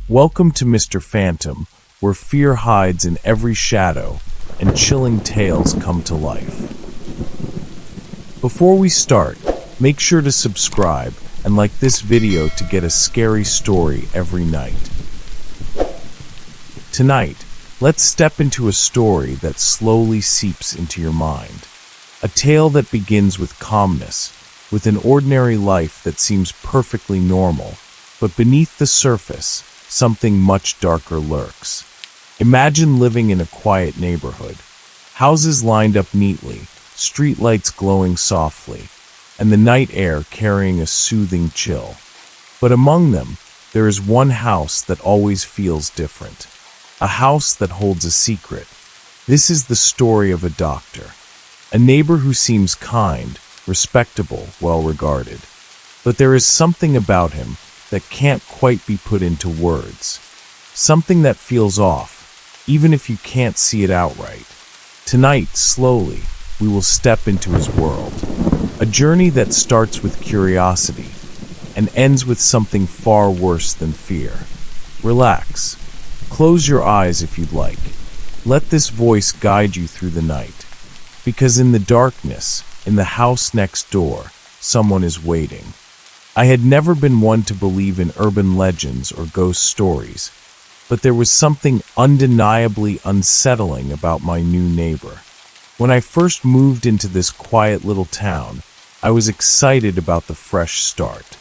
Welcome to Mr. Phantom, where fear hides in every shadow and chilling tales come to life. Before we start, make sure to subscribe and like this video to get a scary story every night. Tonight, let's step into a story that slowly seeps into your mind. A tale that begins with calmness, with an ordinary life that seems perfectly normal, but beneath the surface, something much darker lurks. Imagine living in a quiet neighborhood. Houses lined up neatly, streetlights glowing softly, and the night air carrying a soothing chill. But among them, there is one house that always feels different. A house that holds a secret. This is the story of a doctor. A neighbor who seems kind, respectable, well-regarded. But there is something about him that can't quite be put into words. Something that feels off, even if you can't see it outright. Tonight, slowly, we will step into his world. A journey that starts with curiosity and ends with something far worse than fear. Relax. Close your eyes if you'd like. Let this voice guide you through the night. Because in the darkness, in the house next door, someone is waiting. I had never been one to believe in urban legends or ghost stories, but there was something undeniably unsettling about my new neighbor. When I first moved into this quiet little town, I was excited about the fresh start.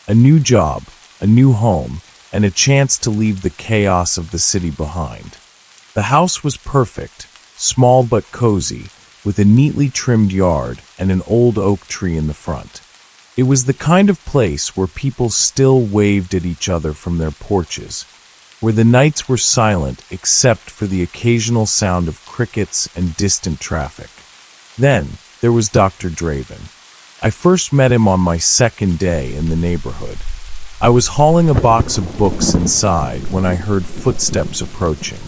A new job, a new home, and a chance to leave the chaos of the city behind. The house was perfect, small but cozy, with a neatly trimmed yard and an old oak tree in the front. It was the kind of place where people still waved at each other from their porches, where the nights were silent except for the occasional sound of crickets and distant traffic. Then there was Dr. Draven. I first met him on my second day in the neighborhood. I was hauling a box of books inside when I heard footsteps approaching.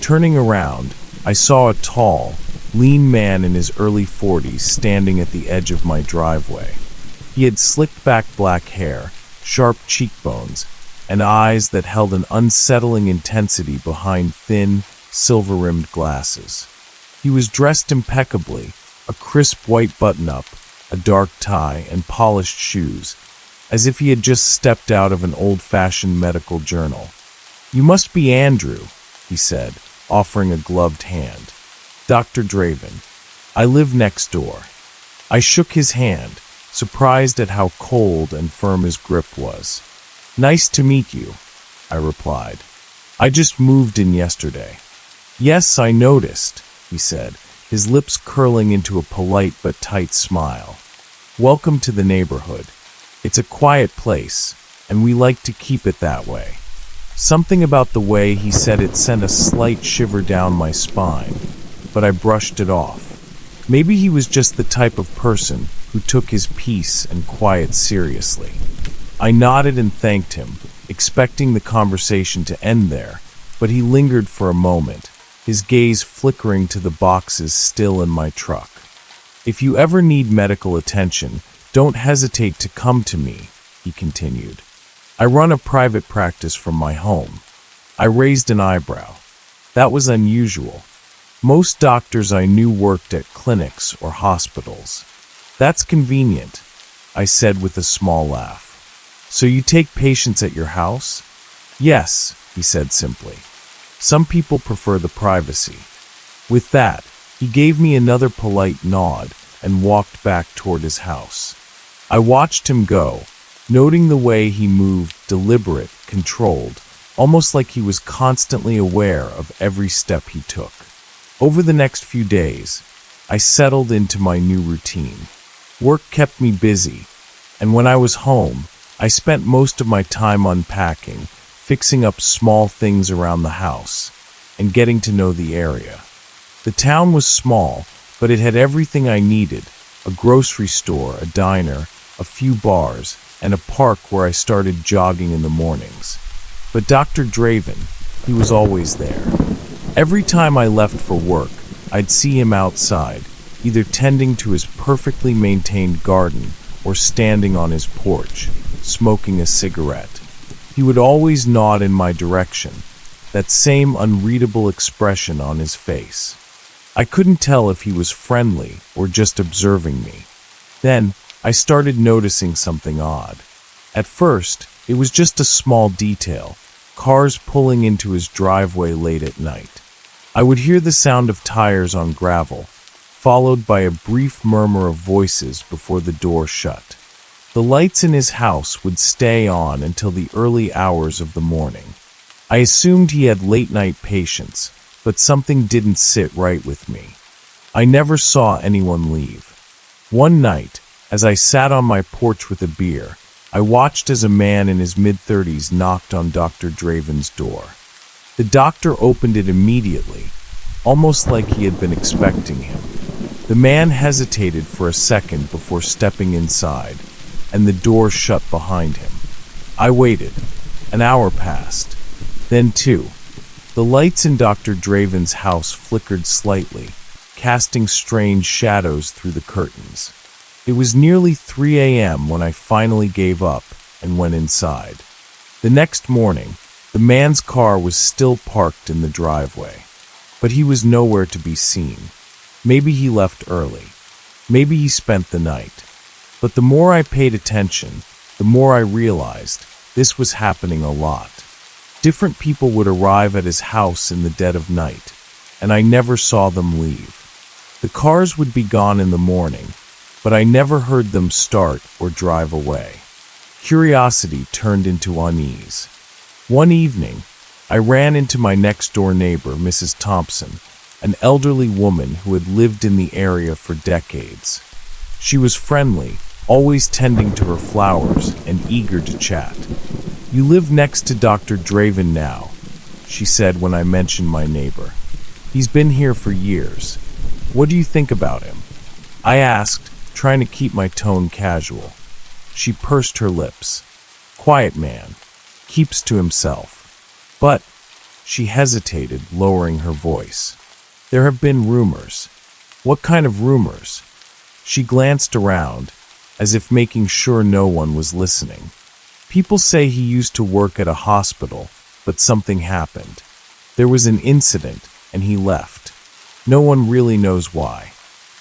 Turning around, I saw a tall, lean man in his early 40s standing at the edge of my driveway. He had slicked back black hair, sharp cheekbones, and eyes that held an unsettling intensity behind thin, silver-rimmed glasses. He was dressed impeccably, a crisp white button-up, a dark tie, and polished shoes, as if he had just stepped out of an old-fashioned medical journal. "You must be Andrew," he said, offering a gloved hand. "Dr. Draven. I live next door." I shook his hand, surprised at how cold and firm his grip was. "Nice to meet you," I replied. "I just moved in yesterday." "Yes, I noticed," he said, his lips curling into a polite but tight smile. "Welcome to the neighborhood. It's a quiet place, and we like to keep it that way." Something about the way he said it sent a slight shiver down my spine, but I brushed it off. Maybe he was just the type of person who took his peace and quiet seriously. I nodded and thanked him, expecting the conversation to end there, but he lingered for a moment, his gaze flickering to the boxes still in my truck. "If you ever need medical attention, don't hesitate to come to me," he continued. "I run a private practice from my home." I raised an eyebrow. That was unusual. Most doctors I knew worked at clinics or hospitals. "That's convenient," I said with a small laugh. "So you take patients at your house?" "Yes," he said simply. "Some people prefer the privacy." With that, he gave me another polite nod and walked back toward his house. I watched him go, noting the way he moved, deliberate, controlled, almost like he was constantly aware of every step he took. Over the next few days, I settled into my new routine. Work kept me busy, and when I was home, I spent most of my time unpacking, fixing up small things around the house, and getting to know the area. The town was small, but it had everything I needed: a grocery store, a diner, a few bars, and a park where I started jogging in the mornings. But Dr. Draven, he was always there. Every time I left for work, I'd see him outside, either tending to his perfectly maintained garden or standing on his porch, smoking a cigarette. He would always nod in my direction, that same unreadable expression on his face. I couldn't tell if he was friendly or just observing me. Then, I started noticing something odd. At first, it was just a small detail, cars pulling into his driveway late at night. I would hear the sound of tires on gravel, followed by a brief murmur of voices before the door shut. The lights in his house would stay on until the early hours of the morning. I assumed he had late-night patients, but something didn't sit right with me. I never saw anyone leave. One night, as I sat on my porch with a beer, I watched as a man in his mid-30s knocked on Dr. Draven's door. The doctor opened it immediately, almost like he had been expecting him. The man hesitated for a second before stepping inside, and the door shut behind him. I waited. An hour passed. Then two. The lights in Dr. Draven's house flickered slightly, casting strange shadows through the curtains. It was nearly 3 a.m. when I finally gave up and went inside. The next morning, the man's car was still parked in the driveway, but he was nowhere to be seen. Maybe he left early. Maybe he spent the night. But the more I paid attention, the more I realized this was happening a lot. Different people would arrive at his house in the dead of night, and I never saw them leave. The cars would be gone in the morning, but I never heard them start or drive away. Curiosity turned into unease. One evening, I ran into my next-door neighbor, Mrs. Thompson, an elderly woman who had lived in the area for decades. She was friendly, always tending to her flowers and eager to chat. "You live next to Dr. Draven now," she said when I mentioned my neighbor. "He's been here for years. What do you think about him?" I asked, trying to keep my tone casual. She pursed her lips. "Quiet man. Keeps to himself. But," she hesitated, lowering her voice, "there have been rumors." "What kind of rumors?" She glanced around, as if making sure no one was listening. "People say he used to work at a hospital, but something happened. There was an incident, and he left. No one really knows why.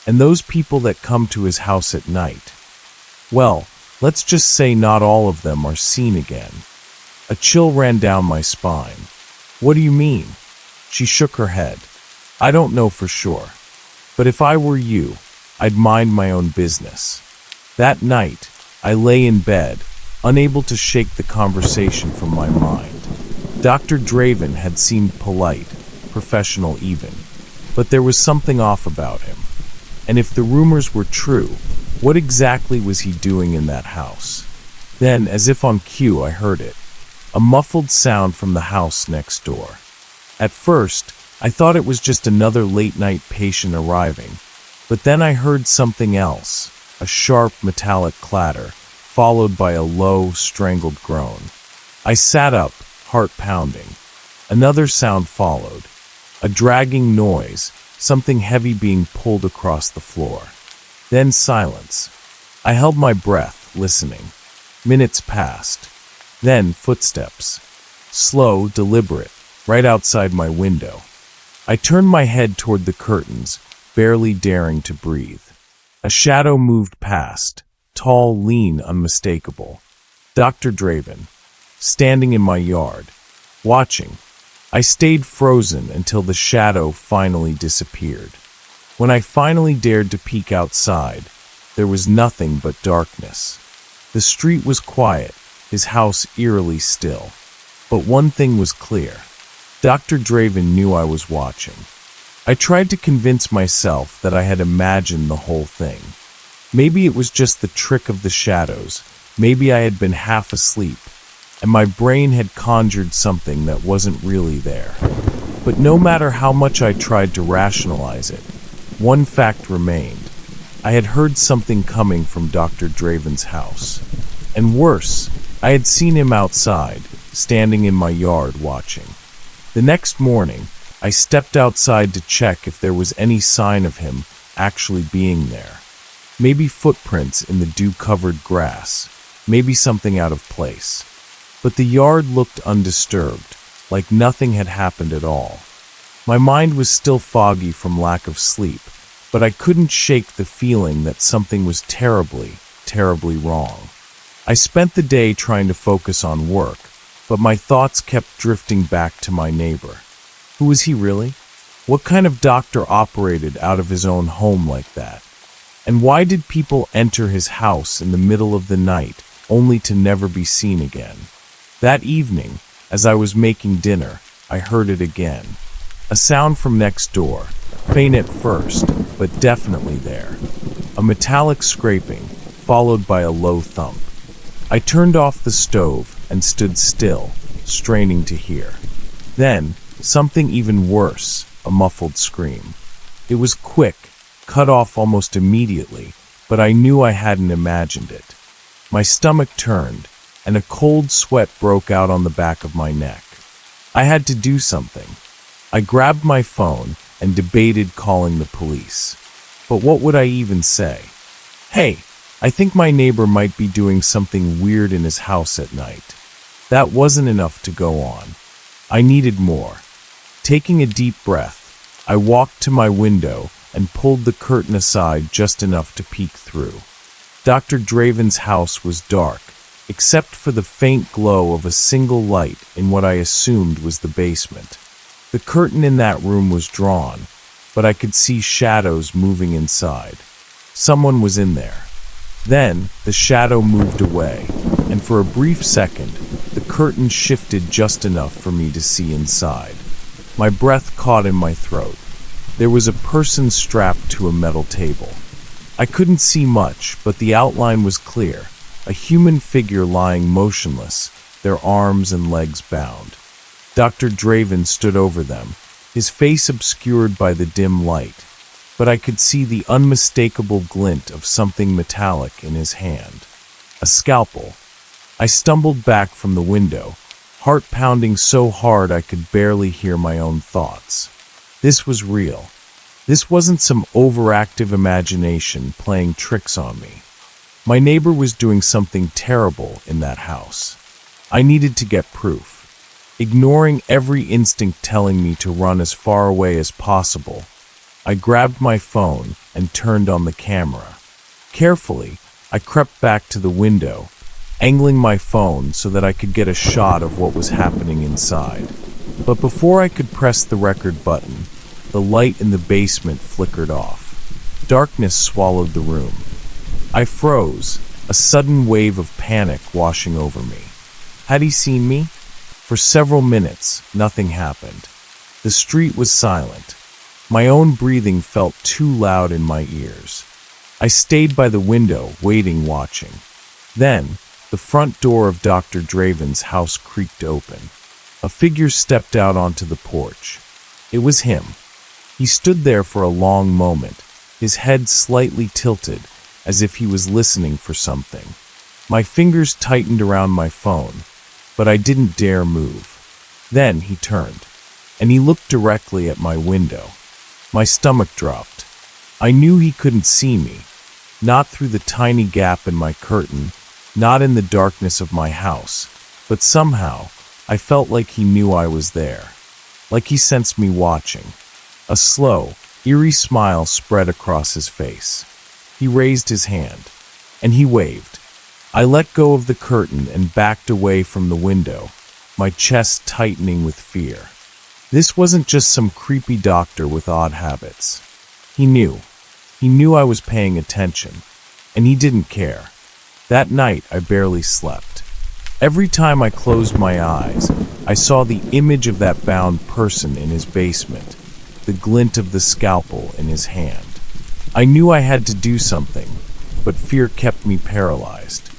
And those people that come to his house at night, well, let's just say not all of them are seen again." A chill ran down my spine. "What do you mean?" She shook her head. "I don't know for sure. But if I were you, I'd mind my own business." That night, I lay in bed, unable to shake the conversation from my mind. Dr. Draven had seemed polite, professional even, but there was something off about him. And if the rumors were true, what exactly was he doing in that house? Then, as if on cue, I heard it. A muffled sound from the house next door. At first, I thought it was just another late-night patient arriving, but then I heard something else, a sharp metallic clatter, followed by a low, strangled groan. I sat up, heart pounding. Another sound followed, a dragging noise, something heavy being pulled across the floor. Then silence. I held my breath, listening. Minutes passed. Then footsteps. Slow, deliberate, right outside my window. I turned my head toward the curtains, barely daring to breathe. A shadow moved past, tall, lean, unmistakable. Dr. Draven, standing in my yard, watching. I stayed frozen until the shadow finally disappeared. When I finally dared to peek outside, there was nothing but darkness. The street was quiet, his house eerily still. But one thing was clear. Dr. Draven knew I was watching. I tried to convince myself that I had imagined the whole thing. Maybe it was just the trick of the shadows. Maybe I had been half asleep, and my brain had conjured something that wasn't really there. But no matter how much I tried to rationalize it, one fact remained. I had heard something coming from Dr. Draven's house. And worse, I had seen him outside, standing in my yard watching. The next morning, I stepped outside to check if there was any sign of him actually being there. Maybe footprints in the dew-covered grass, maybe something out of place. but the yard looked undisturbed, like nothing had happened at all. My mind was still foggy from lack of sleep, but I couldn't shake the feeling that something was terribly, terribly wrong. I spent the day trying to focus on work, but my thoughts kept drifting back to my neighbor. Who was he really? What kind of doctor operated out of his own home like that? And why did people enter his house in the middle of the night only to never be seen again? That evening, as I was making dinner, I heard it again. A sound from next door, faint at first, but definitely there. A metallic scraping, followed by a low thump. I turned off the stove and stood still, straining to hear. Then, something even worse, a muffled scream. It was quick, cut off almost immediately, but I knew I hadn't imagined it. My stomach turned, and a cold sweat broke out on the back of my neck. I had to do something. I grabbed my phone and debated calling the police. But what would I even say? Hey, I think my neighbor might be doing something weird in his house at night. That wasn't enough to go on. I needed more. Taking a deep breath, I walked to my window and pulled the curtain aside just enough to peek through. Dr. Draven's house was dark, except for the faint glow of a single light in what I assumed was the basement. The curtain in that room was drawn, but I could see shadows moving inside. Someone was in there. Then, the shadow moved away, and for a brief second, the curtain shifted just enough for me to see inside. My breath caught in my throat. There was a person strapped to a metal table. I couldn't see much, but the outline was clear. A human figure lying motionless, their arms and legs bound. Dr. Draven stood over them, his face obscured by the dim light, but I could see the unmistakable glint of something metallic in his hand. A scalpel. I stumbled back from the window, heart pounding so hard I could barely hear my own thoughts. This was real. This wasn't some overactive imagination playing tricks on me. My neighbor was doing something terrible in that house. I needed to get proof. Ignoring every instinct telling me to run as far away as possible, I grabbed my phone and turned on the camera. Carefully, I crept back to the window, angling my phone so that I could get a shot of what was happening inside. But before I could press the record button, the light in the basement flickered off. Darkness swallowed the room. I froze, a sudden wave of panic washing over me. Had he seen me? For several minutes, nothing happened. The street was silent. My own breathing felt too loud in my ears. I stayed by the window, waiting, watching. Then, the front door of Dr. Draven's house creaked open. A figure stepped out onto the porch. It was him. He stood there for a long moment, his head slightly tilted, as if he was listening for something. My fingers tightened around my phone, but I didn't dare move. Then he turned, and he looked directly at my window. My stomach dropped. I knew he couldn't see me, not through the tiny gap in my curtain, not in the darkness of my house, but somehow I felt like he knew I was there, like he sensed me watching. A slow, eerie smile spread across his face. He raised his hand, and he waved. I let go of the curtain and backed away from the window, my chest tightening with fear. This wasn't just some creepy doctor with odd habits. He knew. He knew I was paying attention, and he didn't care. That night, I barely slept. Every time I closed my eyes, I saw the image of that bound person in his basement, the glint of the scalpel in his hand. I knew I had to do something, but fear kept me paralyzed.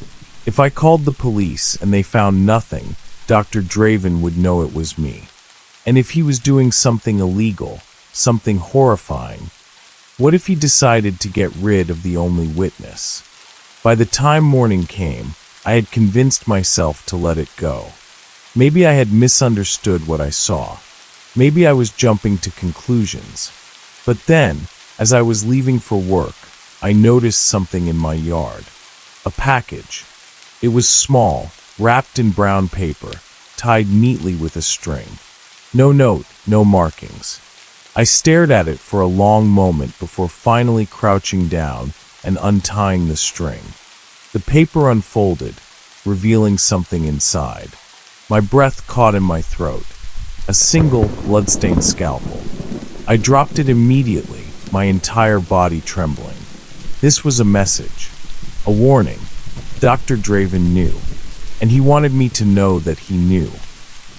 If I called the police and they found nothing, Dr. Draven would know it was me. And if he was doing something illegal, something horrifying, what if he decided to get rid of the only witness? By the time morning came, I had convinced myself to let it go. Maybe I had misunderstood what I saw. Maybe I was jumping to conclusions. But then, as I was leaving for work, I noticed something in my yard. A package. It was small, wrapped in brown paper, tied neatly with a string. No note, no markings. I stared at it for a long moment before finally crouching down and untying the string. The paper unfolded, revealing something inside. My breath caught in my throat. A single, blood-stained scalpel. I dropped it immediately, my entire body trembling. This was a message. A warning. Dr. Draven knew, and he wanted me to know that he knew.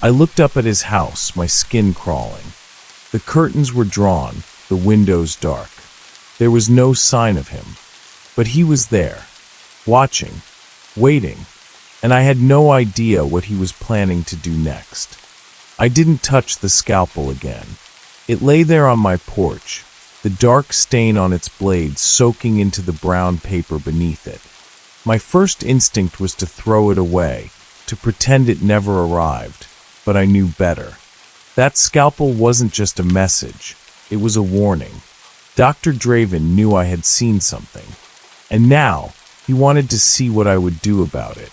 I looked up at his house, my skin crawling. The curtains were drawn, the windows dark. There was no sign of him, but he was there, watching, waiting, and I had no idea what he was planning to do next. I didn't touch the scalpel again. It lay there on my porch, the dark stain on its blade soaking into the brown paper beneath it. My first instinct was to throw it away, to pretend it never arrived, but I knew better. That scalpel wasn't just a message, it was a warning. Dr. Draven knew I had seen something, and now he wanted to see what I would do about it.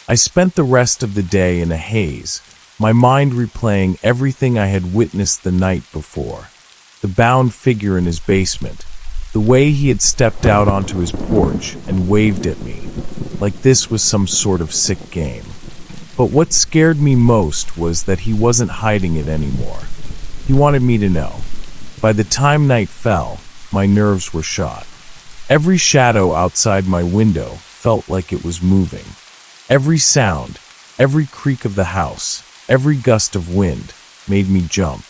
I spent the rest of the day in a haze, my mind replaying everything I had witnessed the night before. The bound figure in his basement, the way he had stepped out onto his porch and waved at me, like this was some sort of sick game. But what scared me most was that he wasn't hiding it anymore. He wanted me to know. By the time night fell, my nerves were shot. Every shadow outside my window felt like it was moving. Every sound, every creak of the house, every gust of wind made me jump.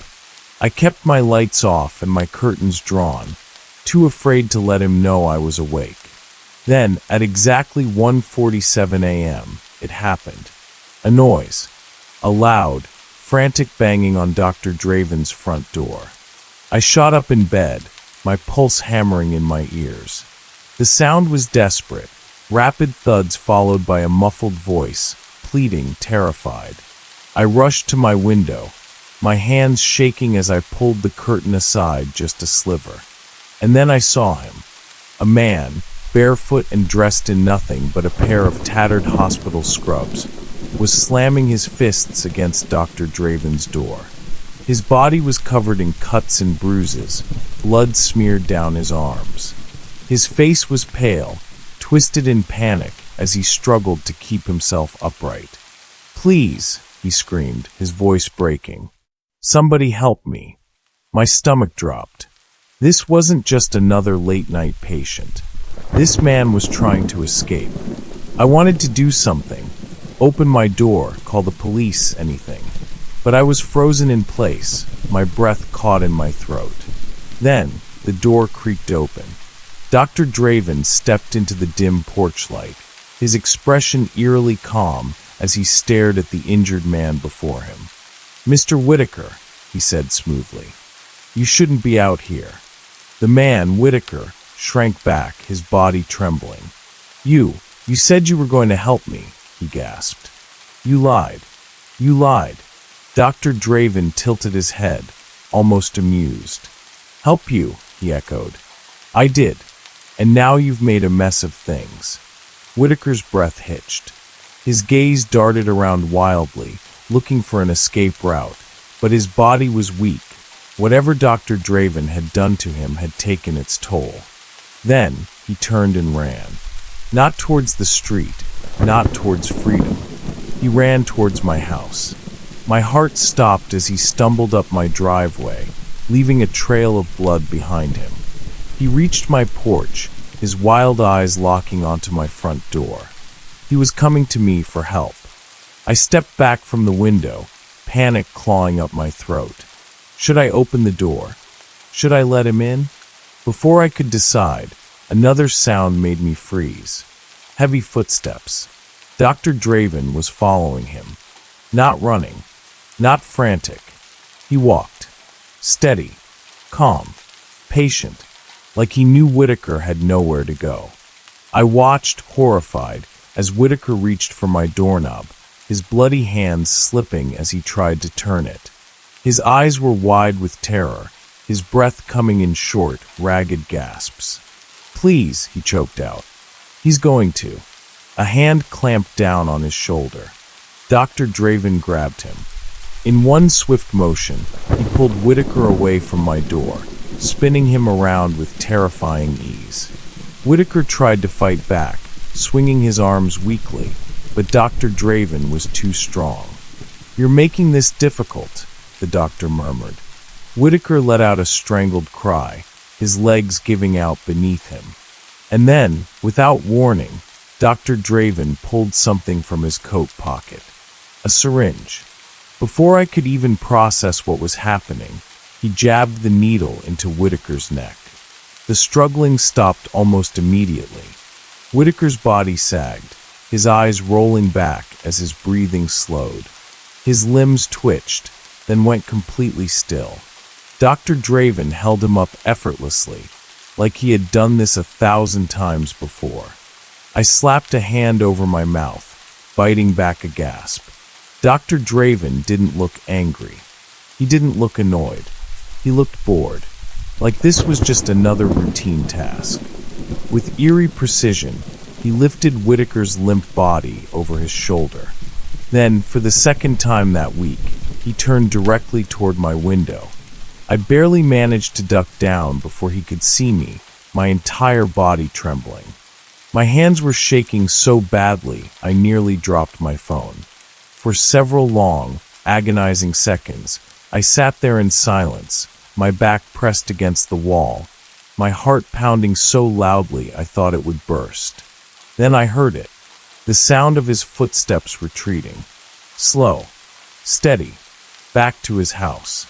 I kept my lights off and my curtains drawn, too afraid to let him know I was awake. Then, at exactly 1:47 a.m., it happened. A noise. A loud, frantic banging on Dr. Draven's front door. I shot up in bed, my pulse hammering in my ears. The sound was desperate, rapid thuds followed by a muffled voice, pleading, terrified. I rushed to my window, my hands shaking as I pulled the curtain aside just a sliver. And then I saw him. A man, barefoot and dressed in nothing but a pair of tattered hospital scrubs, was slamming his fists against Dr. Draven's door. His body was covered in cuts and bruises, blood smeared down his arms. His face was pale, twisted in panic as he struggled to keep himself upright. "Please," he screamed, his voice breaking. "Somebody help me." My stomach dropped. This wasn't just another late-night patient. This man was trying to escape. I wanted to do something. Open my door, call the police, anything. But I was frozen in place, my breath caught in my throat. Then, the door creaked open. Dr. Draven stepped into the dim porch light, his expression eerily calm as he stared at the injured man before him. "Mr. Whitaker," he said smoothly, "you shouldn't be out here." The man, Whitaker, shrank back, his body trembling. You said you were going to help me," he gasped. You lied. Dr. Draven tilted his head, almost amused. "Help you," he echoed. "I did. And now you've made a mess of things." Whitaker's breath hitched. His gaze darted around wildly, looking for an escape route, but his body was weak. Whatever Dr. Draven had done to him had taken its toll. Then he turned and ran. Not towards the street, not towards freedom. He ran towards my house. My heart stopped as he stumbled up my driveway, leaving a trail of blood behind him. He reached my porch, his wild eyes locking onto my front door. He was coming to me for help. I stepped back from the window, panic clawing up my throat. Should I open the door? Should I let him in? Before I could decide, another sound made me freeze. Heavy footsteps. Dr. Draven was following him. Not running. Not frantic. He walked. Steady. Calm. Patient. Like he knew Whitaker had nowhere to go. I watched, horrified, as Whitaker reached for my doorknob, his bloody hands slipping as he tried to turn it. His eyes were wide with terror, his breath coming in short, ragged gasps. "Please," he choked out. "He's going to." A hand clamped down on his shoulder. Dr. Draven grabbed him. In one swift motion, he pulled Whitaker away from my door, spinning him around with terrifying ease. Whitaker tried to fight back, swinging his arms weakly, but Dr. Draven was too strong. "You're making this difficult," the doctor murmured. Whitaker let out a strangled cry, his legs giving out beneath him. And then, without warning, Dr. Draven pulled something from his coat pocket. A syringe. Before I could even process what was happening, he jabbed the needle into Whitaker's neck. The struggling stopped almost immediately. Whitaker's body sagged, his eyes rolling back as his breathing slowed. His limbs twitched, then went completely still. Dr. Draven held him up effortlessly, like he had done this 1,000 times before. I slapped a hand over my mouth, biting back a gasp. Dr. Draven didn't look angry. He didn't look annoyed. He looked bored, like this was just another routine task. With eerie precision, he lifted Whitaker's limp body over his shoulder. Then, for the second time that week, he turned directly toward my window. I barely managed to duck down before he could see me, my entire body trembling. My hands were shaking so badly, I nearly dropped my phone. For several long, agonizing seconds, I sat there in silence, my back pressed against the wall, my heart pounding so loudly I thought it would burst. Then I heard it, the sound of his footsteps retreating. Slow, steady, back to his house.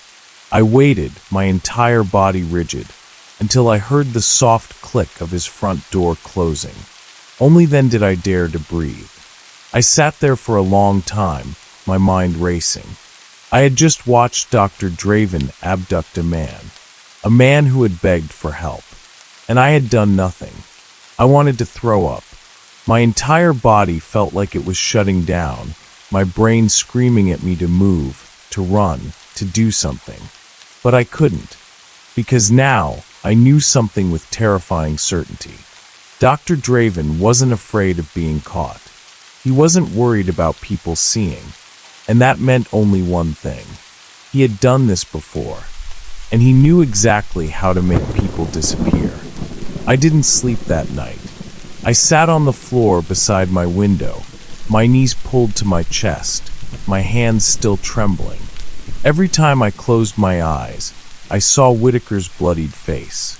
I waited, my entire body rigid, until I heard the soft click of his front door closing. Only then did I dare to breathe. I sat there for a long time, my mind racing. I had just watched Dr. Draven abduct a man who had begged for help. And I had done nothing. I wanted to throw up. My entire body felt like it was shutting down, my brain screaming at me to move, to run, to do something. But I couldn't, because now I knew something with terrifying certainty. Dr. Draven wasn't afraid of being caught. He wasn't worried about people seeing, and that meant only one thing. He had done this before, and he knew exactly how to make people disappear. I didn't sleep that night. I sat on the floor beside my window, my knees pulled to my chest, my hands still trembling. Every time I closed my eyes, I saw Whitaker's bloodied face.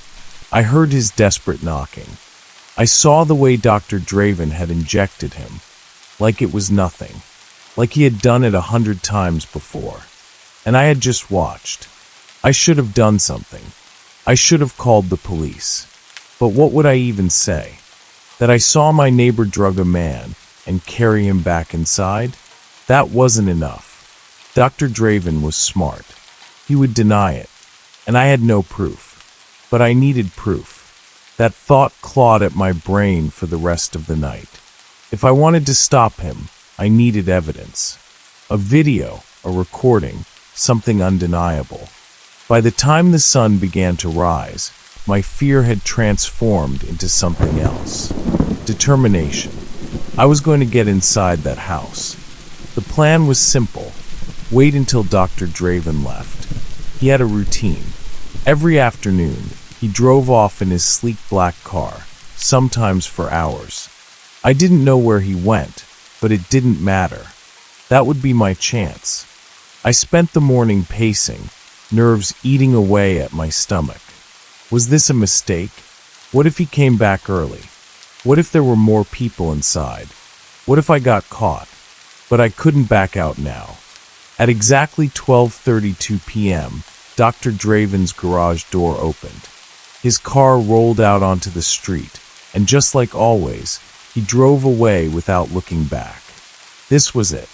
I heard his desperate knocking. I saw the way Dr. Draven had injected him, like it was nothing, like he had done it 100 times before. And I had just watched. I should have done something. I should have called the police. But what would I even say? That I saw my neighbor drug a man and carry him back inside? That wasn't enough. Dr. Draven was smart. He would deny it, and I had no proof. But I needed proof. That thought clawed at my brain for the rest of the night. If I wanted to stop him, I needed evidence. A video, a recording, something undeniable. By the time the sun began to rise, my fear had transformed into something else. Determination. I was going to get inside that house. The plan was simple. Wait until Dr. Draven left. He had a routine. Every afternoon, he drove off in his sleek black car, sometimes for hours. I didn't know where he went, but it didn't matter. That would be my chance. I spent the morning pacing, nerves eating away at my stomach. Was this a mistake? What if he came back early? What if there were more people inside? What if I got caught? But I couldn't back out now. At exactly 12:32 p.m., Dr. Draven's garage door opened. His car rolled out onto the street, and just like always, he drove away without looking back. This was it.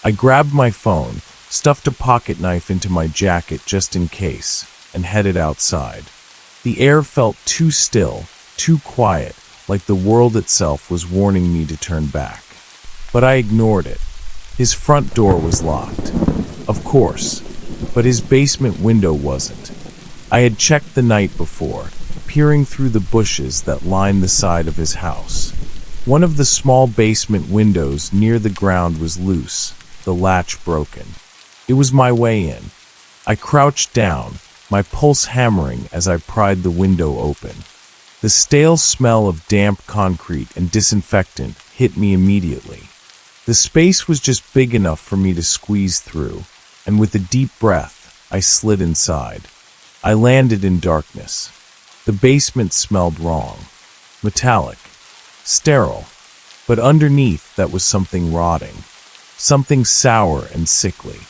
I grabbed my phone, stuffed a pocket knife into my jacket just in case, and headed outside. The air felt too still, too quiet, like the world itself was warning me to turn back. But I ignored it. His front door was locked. Of course, but his basement window wasn't. I had checked the night before, peering through the bushes that lined the side of his house. One of the small basement windows near the ground was loose, the latch broken. It was my way in. I crouched down, my pulse hammering as I pried the window open. The stale smell of damp concrete and disinfectant hit me immediately. The space was just big enough for me to squeeze through, and with a deep breath, I slid inside. I landed in darkness. The basement smelled wrong. Metallic. Sterile. But underneath that was something rotting. Something sour and sickly.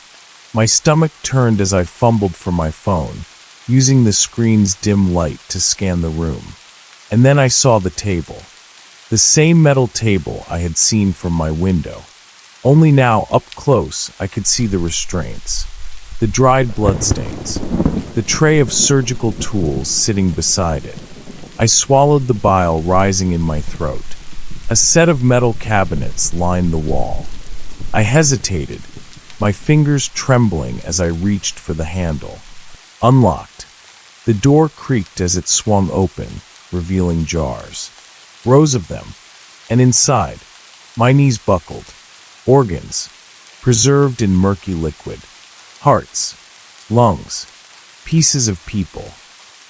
My stomach turned as I fumbled for my phone, using the screen's dim light to scan the room. And then I saw the table. The same metal table I had seen from my window. Only now, up close, I could see the restraints. The dried bloodstains. The tray of surgical tools sitting beside it. I swallowed the bile rising in my throat. A set of metal cabinets lined the wall. I hesitated, my fingers trembling as I reached for the handle. Unlocked. The door creaked as it swung open, revealing jars. Rows of them. And inside, my knees buckled. Organs, preserved in murky liquid. Hearts, lungs, pieces of people.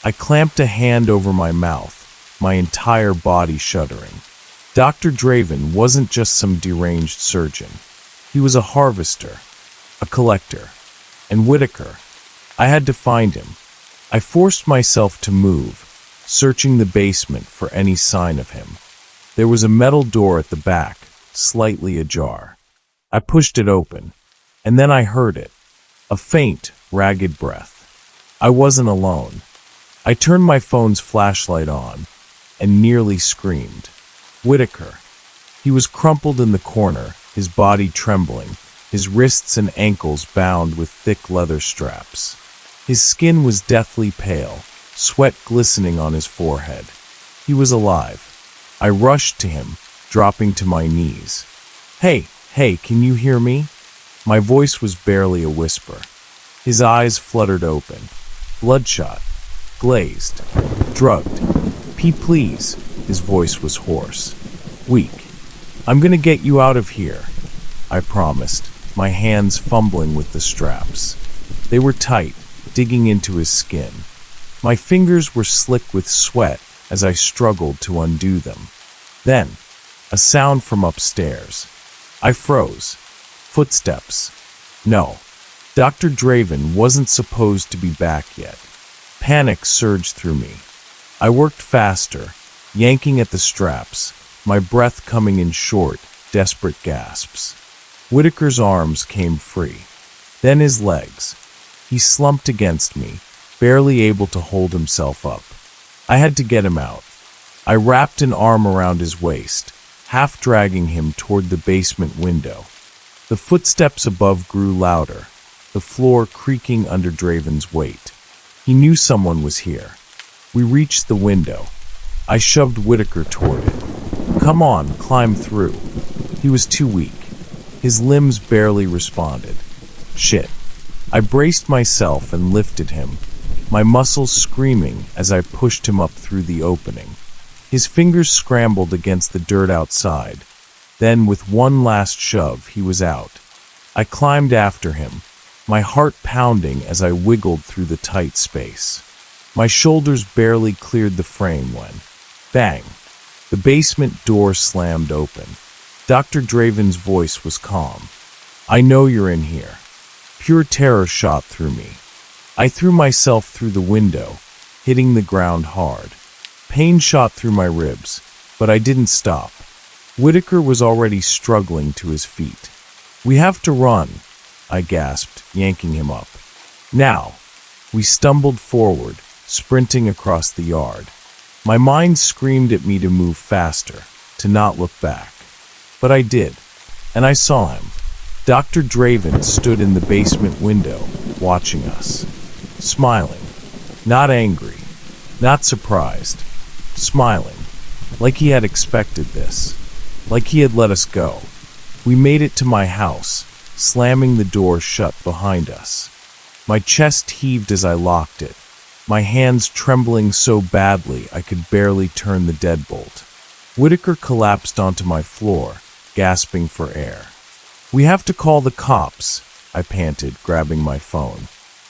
I clamped a hand over my mouth, my entire body shuddering. Dr. Draven wasn't just some deranged surgeon. He was a harvester, a collector. And Whitaker, I had to find him. I forced myself to move, searching the basement for any sign of him. There was a metal door at the back, slightly ajar. I pushed it open, and then I heard it. A faint, ragged breath. I wasn't alone. I turned my phone's flashlight on, and nearly screamed. Whitaker. He was crumpled in the corner, his body trembling, his wrists and ankles bound with thick leather straps. His skin was deathly pale, sweat glistening on his forehead. He was alive. I rushed to him, dropping to my knees. Hey, can you hear me? My voice was barely a whisper. His eyes fluttered open. Bloodshot. Glazed. Drugged. Pete, please. His voice was hoarse. Weak. I'm gonna get you out of here, I promised, my hands fumbling with the straps. They were tight, digging into his skin. My fingers were slick with sweat as I struggled to undo them. Then, a sound from upstairs. I froze. Footsteps. No, Dr. Draven wasn't supposed to be back yet. Panic surged through me. I worked faster, yanking at the straps, my breath coming in short, desperate gasps. Whitaker's arms came free. Then his legs. He slumped against me, barely able to hold himself up. I had to get him out. I wrapped an arm around his waist, half dragging him toward the basement window. The footsteps above grew louder, the floor creaking under Draven's weight. He knew someone was here. We reached the window. I shoved Whitaker toward it. Come on, climb through. He was too weak. His limbs barely responded. Shit. I braced myself and lifted him, my muscles screaming as I pushed him up through the opening. His fingers scrambled against the dirt outside. Then, with one last shove, he was out. I climbed after him, my heart pounding as I wiggled through the tight space. My shoulders barely cleared the frame when, bang, the basement door slammed open. Dr. Draven's voice was calm. I know you're in here. Pure terror shot through me. I threw myself through the window, hitting the ground hard. Pain shot through my ribs, but I didn't stop. Whitaker was already struggling to his feet. We have to run, I gasped, yanking him up. Now. We stumbled forward, sprinting across the yard. My mind screamed at me to move faster, to not look back. But I did, and I saw him. Dr. Draven stood in the basement window, watching us. Smiling. Not angry. Not surprised. Smiling. Like he had expected this. Like he had let us go. We made it to my house, slamming the door shut behind us. My chest heaved as I locked it, my hands trembling so badly I could barely turn the deadbolt. Whitaker collapsed onto my floor, gasping for air. "We have to call the cops," I panted, grabbing my phone.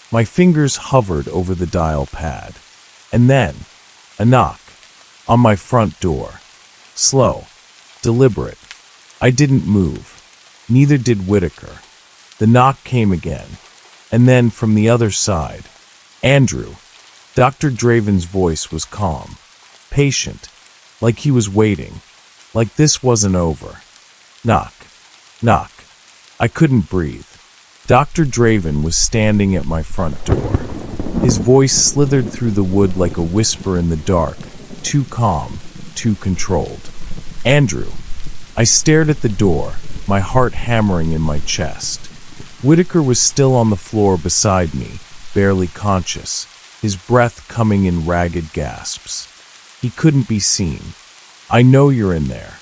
My fingers hovered over the dial pad. And then, a knock on my front door. Slow, deliberate. I didn't move. Neither did Whitaker. The knock came again. And then from the other side, "Andrew." Dr. Draven's voice was calm, patient, like he was waiting, like this wasn't over. Knock, knock. I couldn't breathe. Dr. Draven was standing at my front door. His voice slithered through the wood like a whisper in the dark, too calm, too controlled. "Andrew." I stared at the door, my heart hammering in my chest. Whitaker was still on the floor beside me, barely conscious, his breath coming in ragged gasps. He couldn't be seen. "I know you're in there."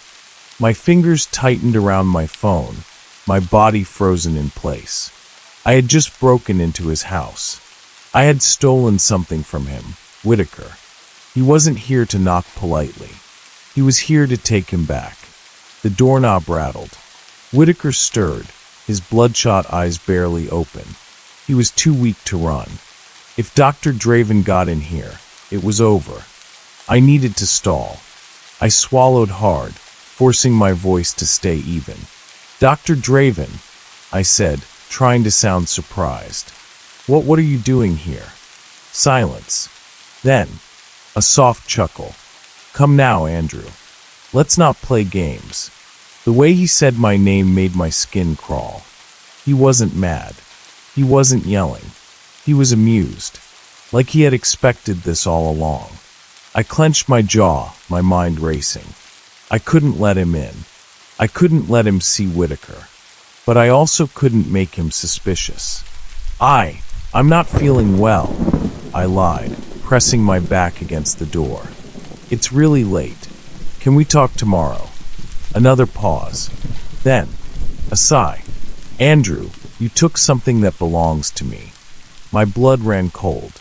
My fingers tightened around my phone, my body frozen in place. I had just broken into his house. I had stolen something from him, Whitaker. He wasn't here to knock politely. He was here to take him back. The doorknob rattled. Whitaker stirred, his bloodshot eyes barely open. He was too weak to run. If Dr. Draven got in here, it was over. I needed to stall. I swallowed hard, forcing my voice to stay even. "Dr. Draven," I said, trying to sound surprised. What are you doing here?" Silence. Then, a soft chuckle. "Come now, Andrew. Let's not play games." The way he said my name made my skin crawl. He wasn't mad. He wasn't yelling. He was amused, like he had expected this all along. I clenched my jaw, my mind racing. I couldn't let him in. I couldn't let him see Whitaker. But I also couldn't make him suspicious. I'm not feeling well," I lied, pressing my back against the door. "It's really late. Can we talk tomorrow?" Another pause. Then, a sigh. "Andrew, you took something that belongs to me." My blood ran cold.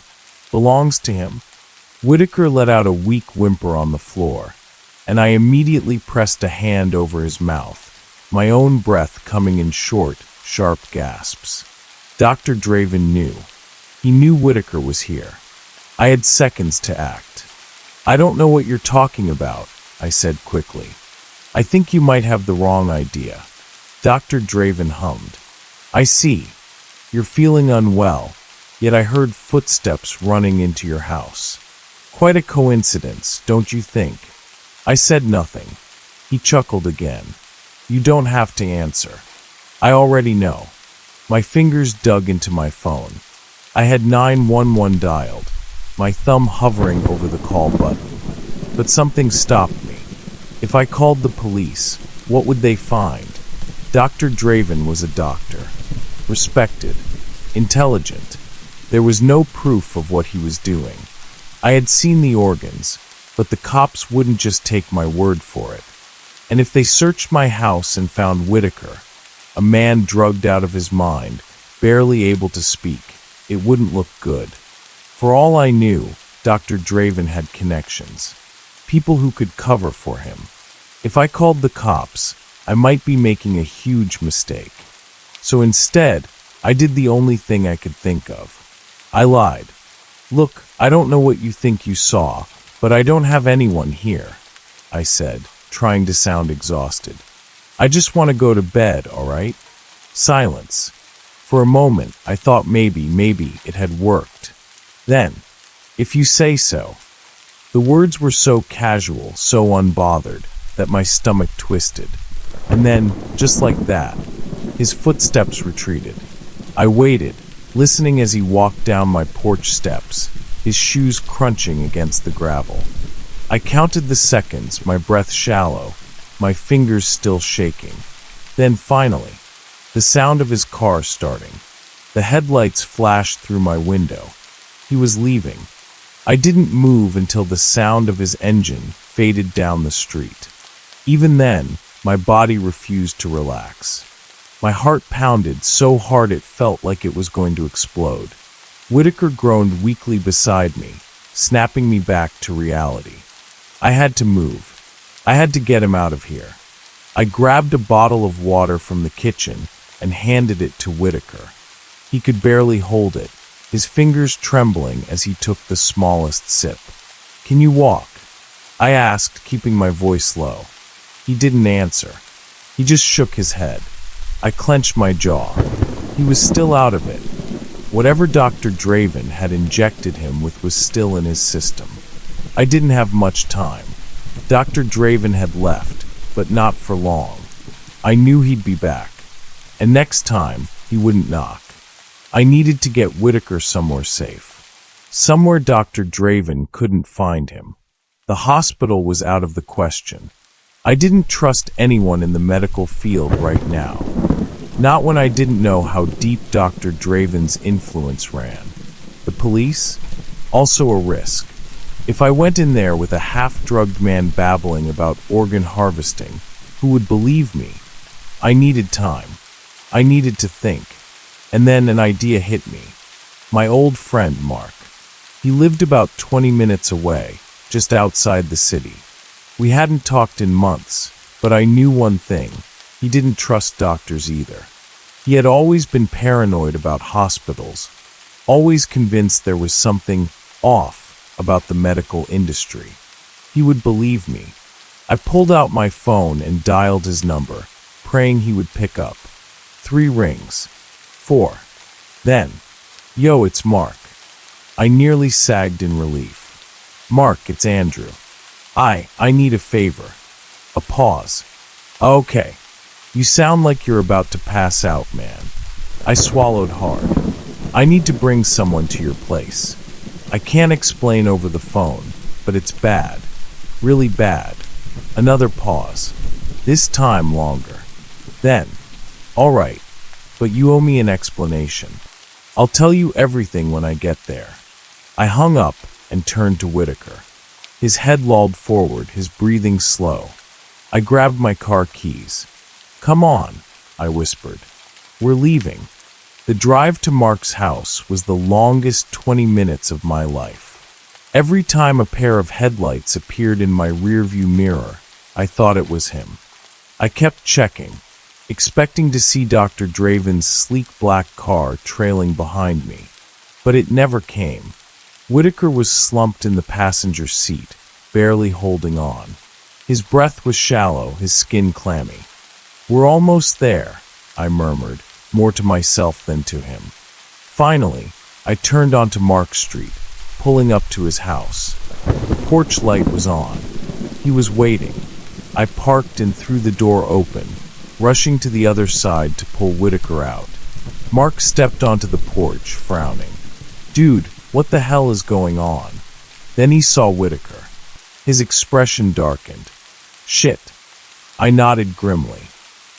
Belongs to him? Whitaker let out a weak whimper on the floor, and I immediately pressed a hand over his mouth, my own breath coming in short, sharp gasps. Dr. Draven knew. He knew Whitaker was here. I had seconds to act. "I don't know what you're talking about," I said quickly. "I think you might have the wrong idea." Dr. Draven hummed. "I see. You're feeling unwell, yet I heard footsteps running into your house. Quite a coincidence, don't you think?" I said nothing. He chuckled again. "You don't have to answer. I already know." My fingers dug into my phone. I had 911 dialed, my thumb hovering over the call button. But something stopped me. If I called the police, what would they find? Dr. Draven was a doctor. Respected. Intelligent. There was no proof of what he was doing. I had seen the organs, but the cops wouldn't just take my word for it. And if they searched my house and found Whitaker, a man drugged out of his mind, barely able to speak, it wouldn't look good. For all I knew, Dr. Draven had connections. People who could cover for him. If I called the cops, I might be making a huge mistake. So instead, I did the only thing I could think of. I lied. "Look, I don't know what you think you saw, but I don't have anyone here," I said, trying to sound exhausted. "I just want to go to bed, all right?" Silence. For a moment, I thought maybe it had worked. Then, "If you say so." The words were so casual, so unbothered, that my stomach twisted. And then, just like that, his footsteps retreated. I waited, listening as he walked down my porch steps, his shoes crunching against the gravel. I counted the seconds, my breath shallow, my fingers still shaking. Then finally, the sound of his car starting. The headlights flashed through my window. He was leaving. I didn't move until the sound of his engine faded down the street. Even then, my body refused to relax. My heart pounded so hard it felt like it was going to explode. Whitaker groaned weakly beside me, snapping me back to reality. I had to move. I had to get him out of here. I grabbed a bottle of water from the kitchen and handed it to Whitaker. He could barely hold it, his fingers trembling as he took the smallest sip. "Can you walk?" I asked, keeping my voice low. He didn't answer. He just shook his head. I clenched my jaw. He was still out of it. Whatever Dr. Draven had injected him with was still in his system. I didn't have much time. Dr. Draven had left, but not for long. I knew he'd be back. And next time, he wouldn't knock. I needed to get Whitaker somewhere safe. Somewhere Dr. Draven couldn't find him. The hospital was out of the question. I didn't trust anyone in the medical field right now. Not when I didn't know how deep Dr. Draven's influence ran. The police? Also a risk. If I went in there with a half-drugged man babbling about organ harvesting, who would believe me? I needed time. I needed to think. And then an idea hit me. My old friend, Mark. He lived about 20 minutes away, just outside the city. We hadn't talked in months, but I knew one thing. He didn't trust doctors either. He had always been paranoid about hospitals, always convinced there was something off about the medical industry. He would believe me. I pulled out my phone and dialed his number, praying he would pick up. 3 rings. 4. Then, "Yo, it's Mark." I nearly sagged in relief. "Mark, it's Andrew. I need a favor." A pause. "Okay. You sound like you're about to pass out, man." I swallowed hard. "I need to bring someone to your place. I can't explain over the phone, but it's bad. Really bad." Another pause. This time longer. Then, "All right, but you owe me an explanation. I'll tell you everything when I get there." I hung up and turned to Whitaker. His head lolled forward, his breathing slow. I grabbed my car keys. "Come on," I whispered. "We're leaving." The drive to Mark's house was the longest 20 minutes of my life. Every time a pair of headlights appeared in my rearview mirror, I thought it was him. I kept checking, expecting to see Dr. Draven's sleek black car trailing behind me. But it never came. Whitaker was slumped in the passenger seat, barely holding on. His breath was shallow, his skin clammy. "We're almost there," I murmured, more to myself than to him. Finally, I turned onto Mark Street, pulling up to his house. The porch light was on. He was waiting. I parked and threw the door open, rushing to the other side to pull Whitaker out. Mark stepped onto the porch, frowning. "Dude, what the hell is going on?" Then he saw Whitaker. His expression darkened. "Shit." I nodded grimly.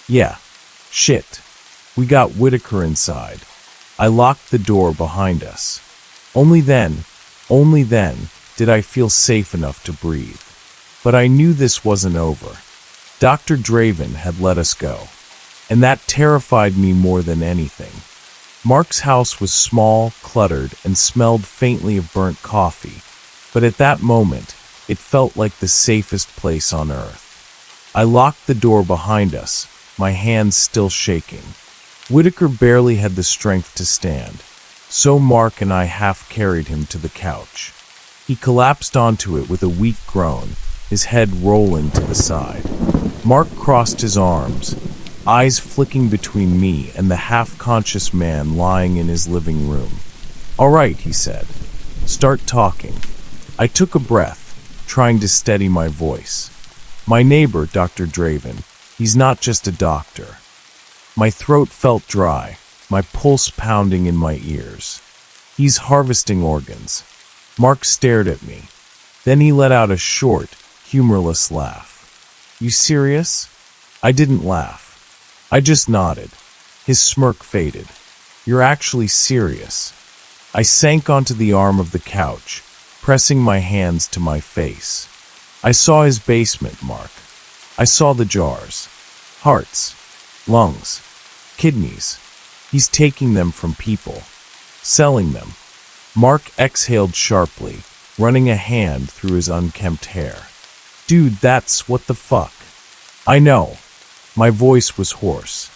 "Yeah, shit. We got Whitaker inside." I locked the door behind us. Only then did I feel safe enough to breathe. But I knew this wasn't over. Dr. Draven had let us go. And that terrified me more than anything. Mark's house was small, cluttered, and smelled faintly of burnt coffee. But at that moment, it felt like the safest place on earth. I locked the door behind us, my hands still shaking. Whitaker barely had the strength to stand, so Mark and I half carried him to the couch. He collapsed onto it with a weak groan, his head rolling to the side. Mark crossed his arms, eyes flicking between me and the half-conscious man lying in his living room. "All right," he said. "Start talking." I took a breath, trying to steady my voice. "My neighbor, Dr. Draven, he's not just a doctor." My throat felt dry, my pulse pounding in my ears. "He's harvesting organs." Mark stared at me. Then he let out a short, humorless laugh. "You serious?" I didn't laugh. I just nodded. His smirk faded. "You're actually serious." I sank onto the arm of the couch, pressing my hands to my face. I saw his basement, Mark. I saw the jars. Hearts. Lungs. Kidneys. He's taking them from people. Selling them. Mark exhaled sharply, running a hand through his unkempt hair. Dude, that's what the fuck. I know. My voice was hoarse.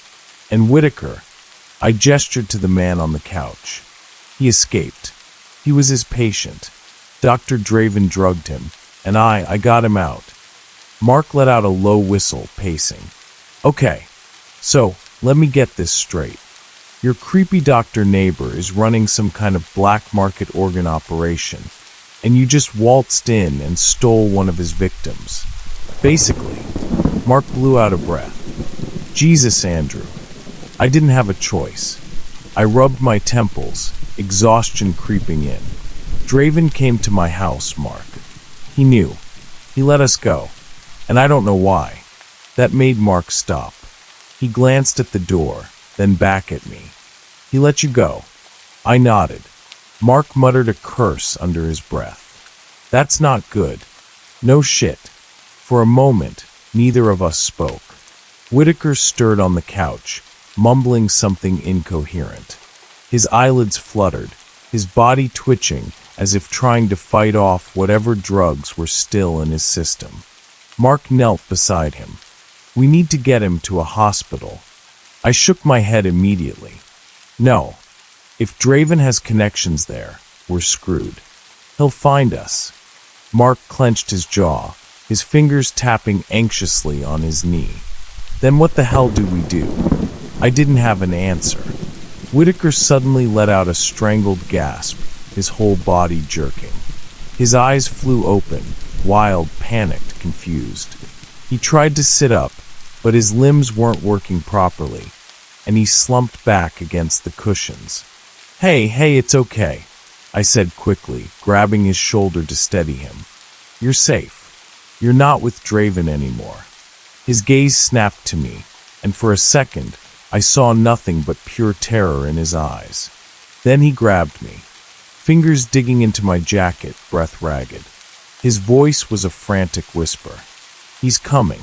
And Whitaker, I gestured to the man on the couch. He escaped. He was his patient. Dr. Draven drugged him, and I got him out. Mark let out a low whistle, pacing. Okay, so let me get this straight. Your creepy doctor neighbor is running some kind of black market organ operation, and you just waltzed in and stole one of his victims. Basically, Mark blew out a breath. Jesus, Andrew. I didn't have a choice. I rubbed my temples, exhaustion creeping in. Draven came to my house, Mark. He knew. He let us go. And I don't know why. That made Mark stop. He glanced at the door, then back at me. He let you go. I nodded. Mark muttered a curse under his breath. That's not good. No shit. For a moment, neither of us spoke. Whitaker stirred on the couch, mumbling something incoherent. His eyelids fluttered, his body twitching as if trying to fight off whatever drugs were still in his system. Mark knelt beside him. We need to get him to a hospital. I shook my head immediately. No. If Draven has connections there, we're screwed. He'll find us. Mark clenched his jaw, his fingers tapping anxiously on his knee. Then what the hell do we do? I didn't have an answer. Whitaker suddenly let out a strangled gasp, his whole body jerking. His eyes flew open, wild, panicked, confused. He tried to sit up, but his limbs weren't working properly, and he slumped back against the cushions. Hey, it's okay, I said quickly, grabbing his shoulder to steady him. You're safe. You're not with Draven anymore. His gaze snapped to me, and for a second, I saw nothing but pure terror in his eyes. Then he grabbed me, fingers digging into my jacket, breath ragged. His voice was a frantic whisper. He's coming.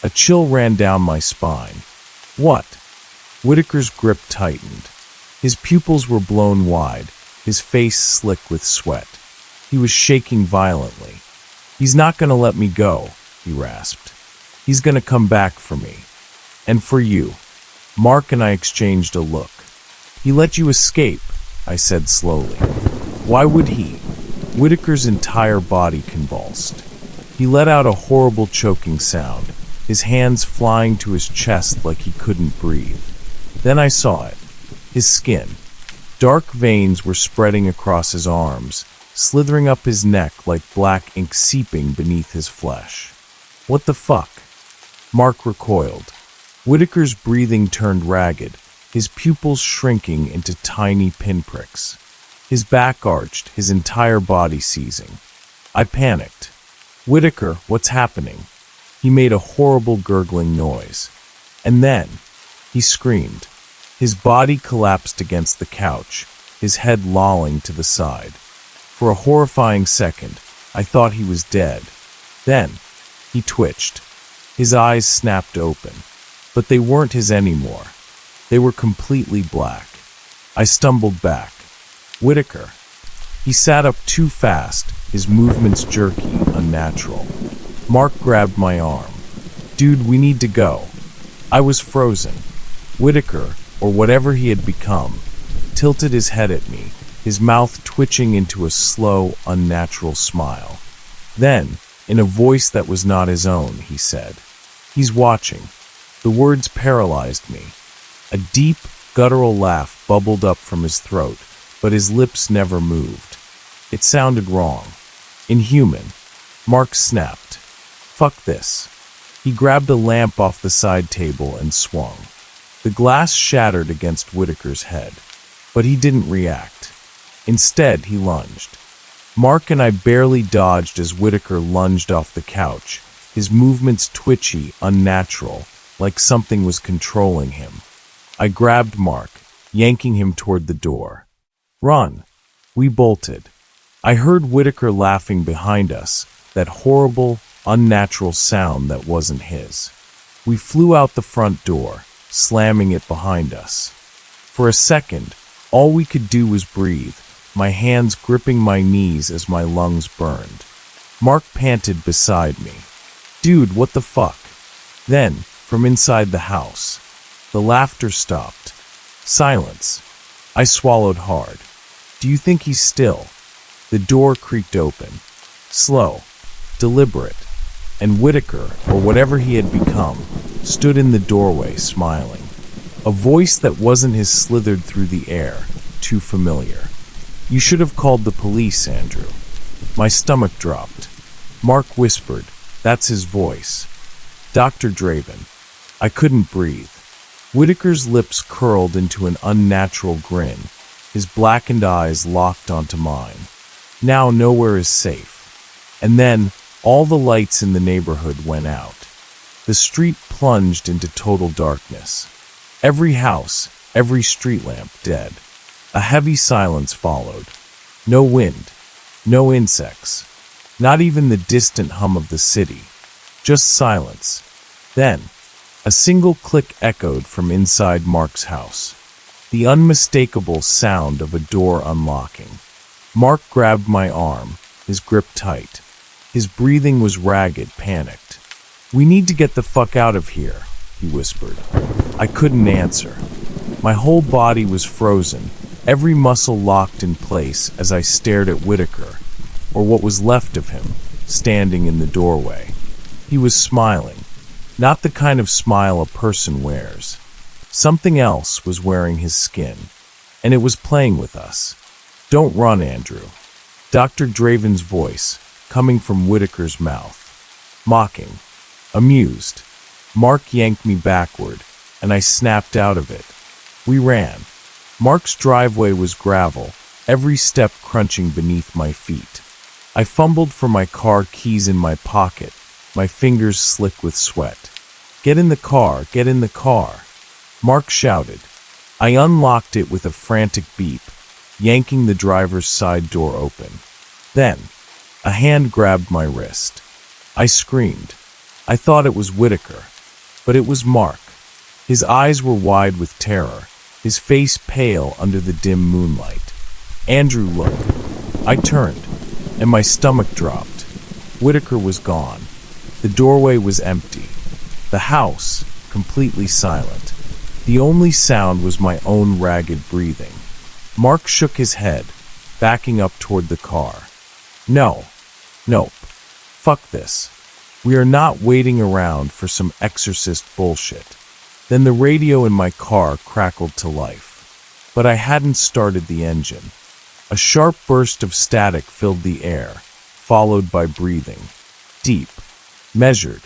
A chill ran down my spine. What? Whitaker's grip tightened. His pupils were blown wide, his face slick with sweat. He was shaking violently. He's not going to let me go, he rasped. He's going to come back for me. And for you. Mark and I exchanged a look. He let you escape, I said slowly. Why would he? Whitaker's entire body convulsed. He let out a horrible choking sound, his hands flying to his chest like he couldn't breathe. Then I saw it. His skin. Dark veins were spreading across his arms, slithering up his neck like black ink seeping beneath his flesh. What the fuck? Mark recoiled. Whitaker's breathing turned ragged, his pupils shrinking into tiny pinpricks. His back arched, his entire body seizing. I panicked. Whitaker, what's happening? He made a horrible gurgling noise. And then, he screamed. His body collapsed against the couch, his head lolling to the side. For a horrifying second, I thought he was dead. Then, he twitched. His eyes snapped open, but they weren't his anymore. They were completely black. I stumbled back. Whitaker. He sat up too fast, his movements jerky, unnatural. Mark grabbed my arm. Dude, we need to go. I was frozen. Whitaker, or whatever he had become, tilted his head at me, his mouth twitching into a slow, unnatural smile. Then, in a voice that was not his own, he said, "He's watching." The words paralyzed me. A deep, guttural laugh bubbled up from his throat, but his lips never moved. It sounded wrong. Inhuman. Mark snapped. Fuck this. He grabbed a lamp off the side table and swung. The glass shattered against Whitaker's head, but he didn't react. Instead, he lunged. Mark and I barely dodged as Whitaker lunged off the couch, his movements twitchy, unnatural, like something was controlling him. I grabbed Mark, yanking him toward the door. Run. We bolted. I heard Whitaker laughing behind us, that horrible, unnatural sound that wasn't his. We flew out the front door, slamming it behind us. For a second, all we could do was breathe, my hands gripping my knees as my lungs burned. Mark panted beside me. Dude, what the fuck? Then, from inside the house, the laughter stopped. Silence. I swallowed hard. Do you think he's still? The door creaked open. Slow, deliberate, and Whitaker, or whatever he had become, stood in the doorway, smiling. A voice that wasn't his slithered through the air, too familiar. You should have called the police, Andrew. My stomach dropped. Mark whispered, that's his voice. Dr. Draven. I couldn't breathe. Whitaker's lips curled into an unnatural grin, his blackened eyes locked onto mine. Now nowhere is safe. And then, all the lights in the neighborhood went out. The street plunged into total darkness. Every house, every street lamp dead. A heavy silence followed. No wind, no insects, not even the distant hum of the city. Just silence. Then, a single click echoed from inside Mark's house. The unmistakable sound of a door unlocking. Mark grabbed my arm, his grip tight. His breathing was ragged, panicked. We need to get the fuck out of here, he whispered. I couldn't answer. My whole body was frozen, every muscle locked in place as I stared at Whitaker, or what was left of him, standing in the doorway. He was smiling, not the kind of smile a person wears. Something else was wearing his skin, and it was playing with us. Don't run, Andrew. Dr. Draven's voice, coming from Whitaker's mouth. Mocking. Amused. Mark yanked me backward, and I snapped out of it. We ran. Mark's driveway was gravel, every step crunching beneath my feet. I fumbled for my car keys in my pocket, my fingers slick with sweat. Get in the car, get in the car. Mark shouted. I unlocked it with a frantic beep, yanking the driver's side door open. Then, a hand grabbed my wrist. I screamed. I thought it was Whitaker, but it was Mark. His eyes were wide with terror, his face pale under the dim moonlight. Andrew, look. I turned, and my stomach dropped. Whitaker was gone. The doorway was empty. The house, completely silent. The only sound was my own ragged breathing. Mark shook his head, backing up toward the car. No. Nope. Fuck this. We are not waiting around for some exorcist bullshit. Then the radio in my car crackled to life. But I hadn't started the engine. A sharp burst of static filled the air, followed by breathing. Deep. Measured.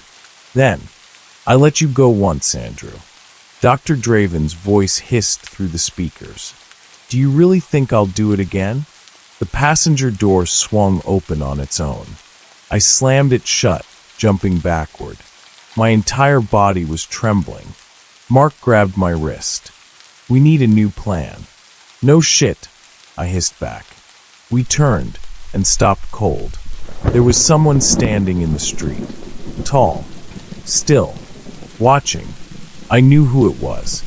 Then, I let you go once, Andrew. Dr. Draven's voice hissed through the speakers. Do you really think I'll do it again? The passenger door swung open on its own. I slammed it shut, jumping backward. My entire body was trembling. Mark grabbed my wrist. We need a new plan. No shit, I hissed back. We turned and stopped cold. There was someone standing in the street. Tall. Still. Watching. I knew who it was.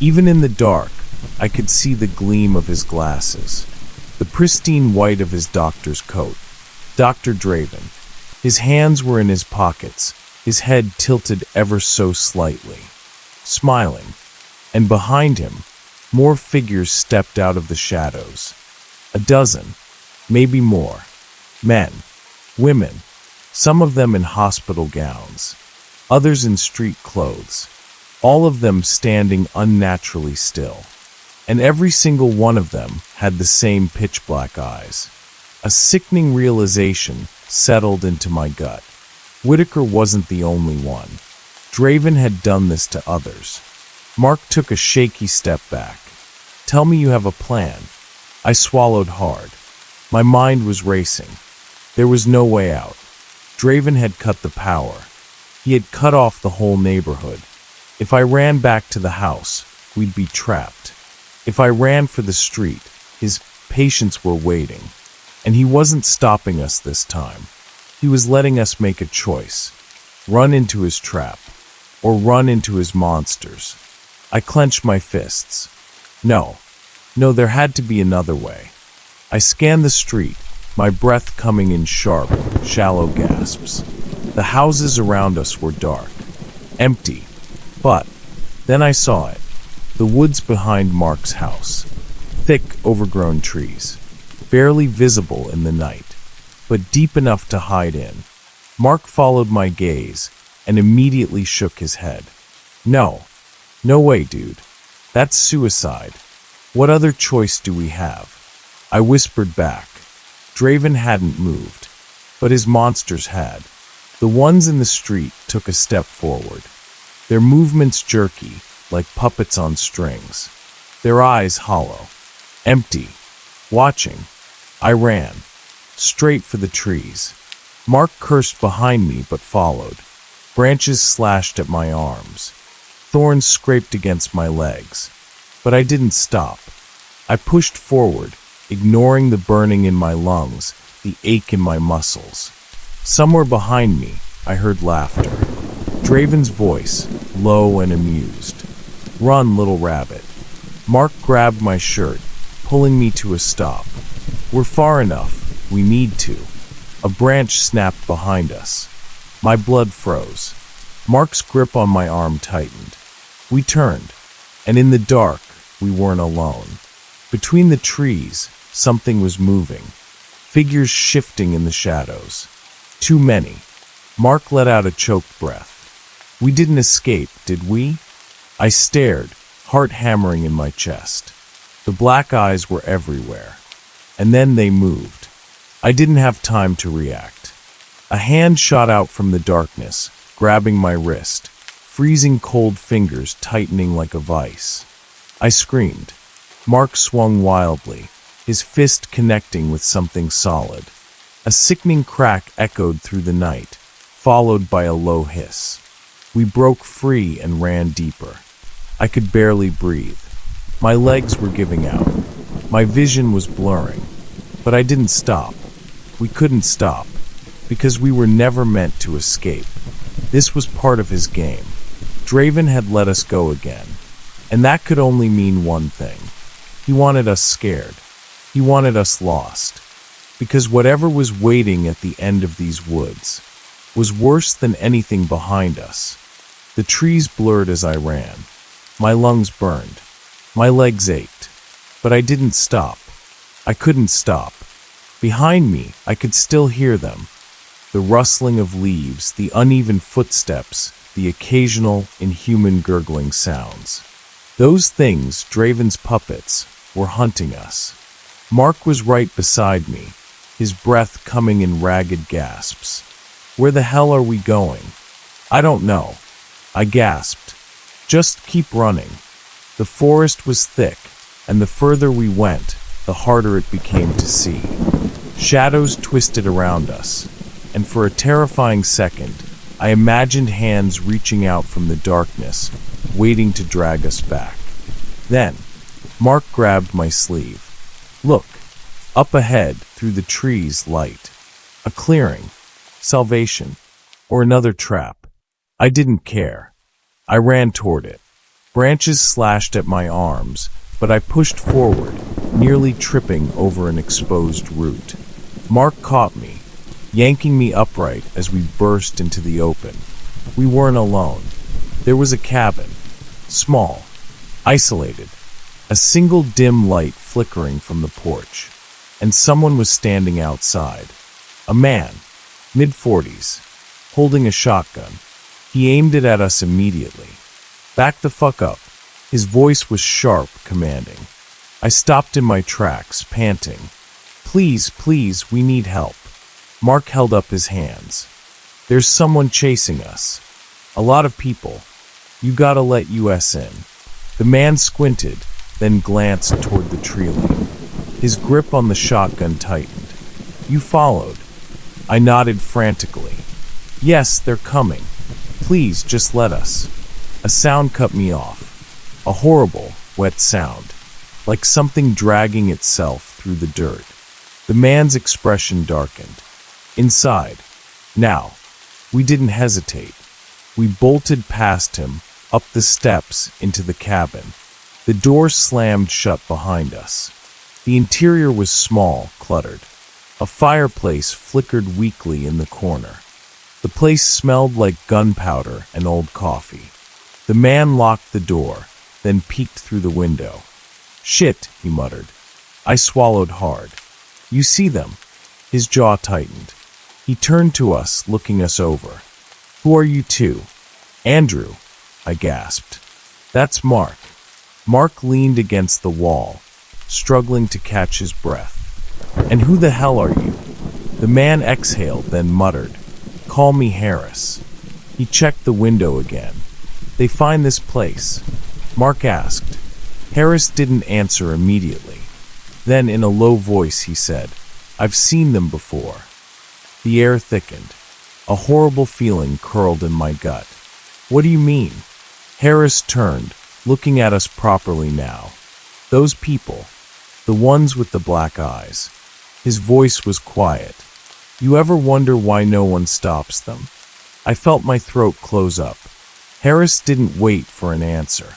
Even in the dark, I could see the gleam of his glasses. The pristine white of his doctor's coat. Dr. Draven. His hands were in his pockets, his head tilted ever so slightly. Smiling. And behind him, more figures stepped out of the shadows. A dozen, maybe more. Men. Women. Some of them in hospital gowns. Others in street clothes. All of them standing unnaturally still. And every single one of them had the same pitch-black eyes. A sickening realization settled into my gut. Whitaker wasn't the only one. Draven had done this to others. Mark took a shaky step back. Tell me you have a plan. I swallowed hard. My mind was racing. There was no way out. Draven had cut the power. He had cut off the whole neighborhood. If I ran back to the house, we'd be trapped. If I ran for the street, his patients were waiting. And he wasn't stopping us this time. He was letting us make a choice. Run into his trap. Or run into his monsters. I clenched my fists. No, there had to be another way. I scanned the street, my breath coming in sharp, shallow gasps. The houses around us were dark, empty. But then I saw it. The woods behind Mark's house. Thick, overgrown trees. Barely visible in the night, but deep enough to hide in. Mark followed my gaze and immediately shook his head. No. No way, dude. That's suicide. What other choice do we have? I whispered back. Draven hadn't moved, but his monsters had. The ones in the street took a step forward. Their movements jerky, like puppets on strings. Their eyes hollow, empty, watching. I ran, straight for the trees. Mark cursed behind me but followed. Branches slashed at my arms. Thorns scraped against my legs. But I didn't stop. I pushed forward, ignoring the burning in my lungs, the ache in my muscles. Somewhere behind me, I heard laughter. Draven's voice, low and amused. Run, little rabbit. Mark grabbed my shirt, pulling me to a stop. We're far enough. We need to. A branch snapped behind us. My blood froze. Mark's grip on my arm tightened. We turned, and in the dark, we weren't alone. Between the trees, something was moving. Figures shifting in the shadows. Too many. Mark let out a choked breath. We didn't escape, did we? I stared, heart hammering in my chest. The black eyes were everywhere. And then they moved. I didn't have time to react. A hand shot out from the darkness, grabbing my wrist, freezing cold fingers tightening like a vice. I screamed. Mark swung wildly, his fist connecting with something solid. A sickening crack echoed through the night, followed by a low hiss. We broke free and ran deeper. I could barely breathe. My legs were giving out. My vision was blurring. But I didn't stop. We couldn't stop, because we were never meant to escape. This was part of his game. Draven had let us go again. And that could only mean one thing. He wanted us scared. He wanted us lost. Because whatever was waiting at the end of these woods was worse than anything behind us. The trees blurred as I ran. My lungs burned. My legs ached. But I didn't stop. I couldn't stop. Behind me, I could still hear them. The rustling of leaves, the uneven footsteps, the occasional, inhuman gurgling sounds. Those things, Draven's puppets, were hunting us. Mark was right beside me, his breath coming in ragged gasps. Where the hell are we going? I don't know. I gasped. Just keep running. The forest was thick, and the further we went, the harder it became to see. Shadows twisted around us, and for a terrifying second, I imagined hands reaching out from the darkness, waiting to drag us back. Then, Mark grabbed my sleeve. Look, up ahead, through the trees, light. A clearing. Salvation. Or another trap. I didn't care. I ran toward it. Branches slashed at my arms, but I pushed forward, nearly tripping over an exposed root. Mark caught me, yanking me upright as we burst into the open. We weren't alone. There was a cabin. Small. Isolated. A single dim light flickering from the porch. And someone was standing outside. A man, mid-40s, holding a shotgun. He aimed it at us immediately. Back the fuck up. His voice was sharp, commanding. I stopped in my tracks, panting. Please, please, we need help. Mark held up his hands. There's someone chasing us. A lot of people. You gotta let us in. The man squinted, then glanced toward the tree line. His grip on the shotgun tightened. You followed. I nodded frantically. Yes, they're coming. Please, just let us. A sound cut me off. A horrible, wet sound. Like something dragging itself through the dirt. The man's expression darkened. Inside. Now. We didn't hesitate. We bolted past him, up the steps, into the cabin. The door slammed shut behind us. The interior was small, cluttered. A fireplace flickered weakly in the corner. The place smelled like gunpowder and old coffee. The man locked the door, then peeked through the window. "Shit," he muttered. I swallowed hard. "You see them?" His jaw tightened. He turned to us, looking us over. "Who are you two?" "Andrew," I gasped. "That's Mark." Mark leaned against the wall, struggling to catch his breath. "And who the hell are you?" The man exhaled, then muttered, "Call me Harris." He checked the window again. "They find this place?" Mark asked. Harris didn't answer immediately. Then, in a low voice, he said, "I've seen them before." The air thickened. A horrible feeling curled in my gut. "What do you mean?" Harris turned, looking at us properly now. "Those people, the ones with the black eyes." His voice was quiet. "You ever wonder why no one stops them?" I felt my throat close up. Harris didn't wait for an answer.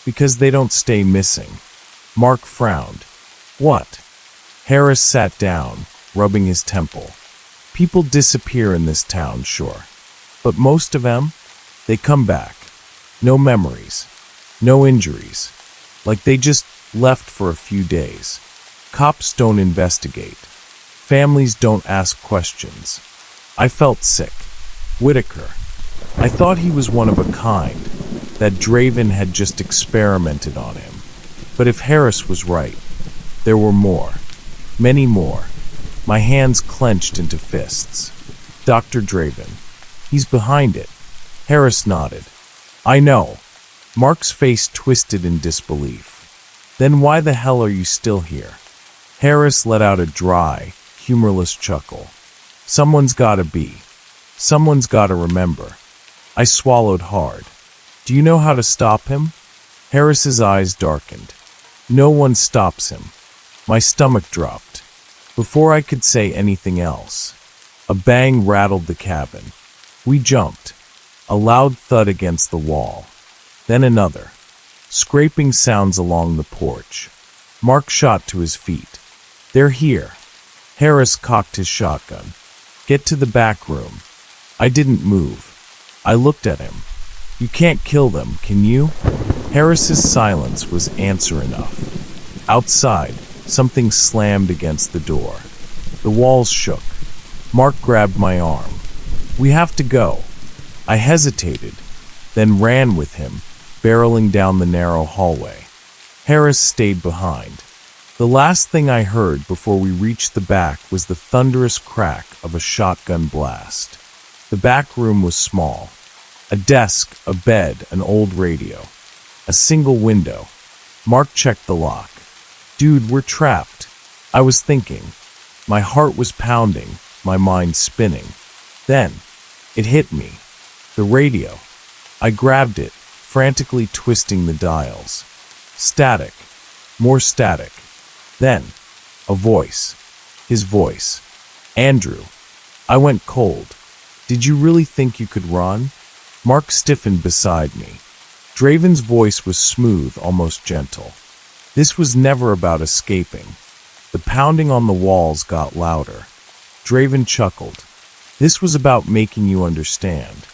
"Because they don't stay missing." Mark frowned. "What?" Harris sat down, rubbing his temple. "People disappear in this town, sure. But most of them, they come back. No memories, no injuries. Like they just left for a few days. Cops don't investigate. Families don't ask questions." I felt sick. Whitaker. I thought he was one of a kind, that Draven had just experimented on him. But if Harris was right, there were more. Many more. My hands clenched into fists. "Dr. Draven. He's behind it." Harris nodded. "I know." Mark's face twisted in disbelief. "Then why the hell are you still here?" Harris let out a dry, humorless chuckle. "Someone's gotta be. Someone's gotta remember." I swallowed hard. "Do you know how to stop him?" Harris's eyes darkened. "No one stops him." My stomach dropped. Before I could say anything else, a bang rattled the cabin. We jumped. A loud thud against the wall. Then another. Scraping sounds along the porch. Mark shot to his feet. "They're here." Harris cocked his shotgun. "Get to the back room." I didn't move. I looked at him. "You can't kill them, can you?" Harris's silence was answer enough. Outside, something slammed against the door. The walls shook. Mark grabbed my arm. "We have to go." I hesitated, then ran with him, barreling down the narrow hallway. Harris stayed behind. The last thing I heard before we reached the back was the thunderous crack of a shotgun blast. The back room was small. A desk, a bed, an old radio. A single window. Mark checked the lock. "Dude, we're trapped." I was thinking. My heart was pounding, my mind spinning. Then, it hit me. The radio. I grabbed it, frantically twisting the dials. Static. More static. Then, a voice. His voice. "Andrew." I went cold. "Did you really think you could run?" Mark stiffened beside me. Draven's voice was smooth, almost gentle. This was never about escaping. The pounding on the walls got louder. Draven chuckled. "This was about making you understand."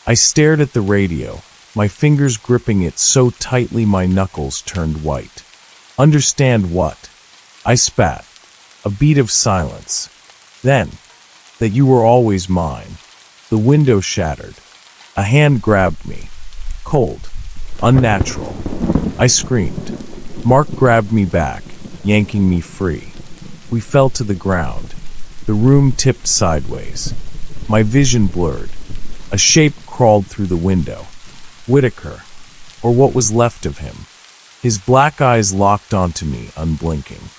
I stared at the radio, my fingers gripping it so tightly my knuckles turned white. "Understand what?" I spat. A beat of silence. Then, that you were always mine. The window shattered. A hand grabbed me. Cold. Unnatural. I screamed. Mark grabbed me back, yanking me free. We fell to the ground. The room tipped sideways. My vision blurred. A shape crawled through the window. Whitaker, or what was left of him. His black eyes locked onto me, unblinking.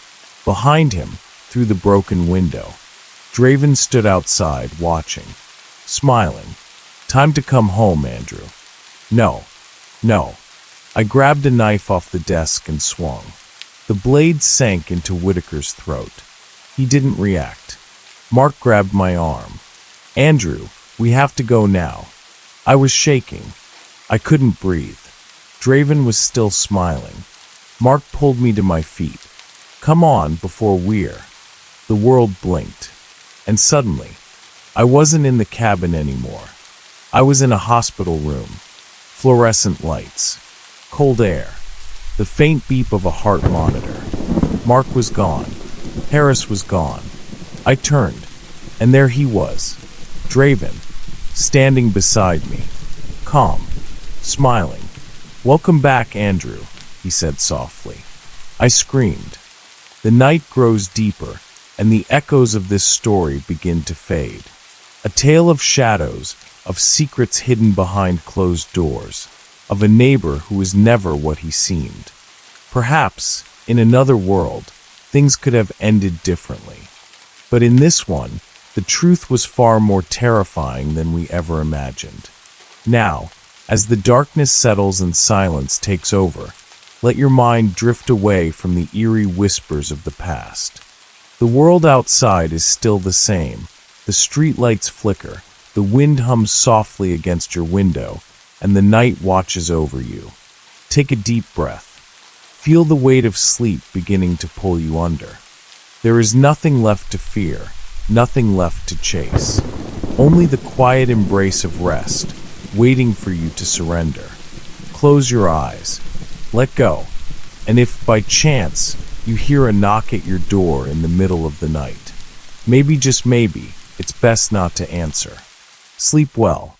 Behind him, through the broken window, Draven stood outside, watching, smiling. "Time to come home, Andrew." No. I grabbed a knife off the desk and swung. The blade sank into Whitaker's throat. He didn't react. Mark grabbed my arm. "Andrew, we have to go now." I was shaking. I couldn't breathe. Draven was still smiling. Mark pulled me to my feet. "Come on, before we're..." The world blinked. And suddenly, I wasn't in the cabin anymore. I was in a hospital room. Fluorescent lights. Cold air. The faint beep of a heart monitor. Mark was gone. Harris was gone. I turned, and there he was, Draven, standing beside me, calm, smiling. "Welcome back, Andrew," he said softly. I screamed. The night grows deeper, and the echoes of this story begin to fade. A tale of shadows, of secrets hidden behind closed doors, of a neighbor who was never what he seemed. Perhaps, in another world, things could have ended differently. But in this one, the truth was far more terrifying than we ever imagined. Now, as the darkness settles and silence takes over, let your mind drift away from the eerie whispers of the past. The world outside is still the same. The streetlights flicker, the wind hums softly against your window, and the night watches over you. Take a deep breath. Feel the weight of sleep beginning to pull you under. There is nothing left to fear, nothing left to chase. Only the quiet embrace of rest, waiting for you to surrender. Close your eyes. Let go. And if by chance you hear a knock at your door in the middle of the night, maybe, just maybe, it's best not to answer. Sleep well.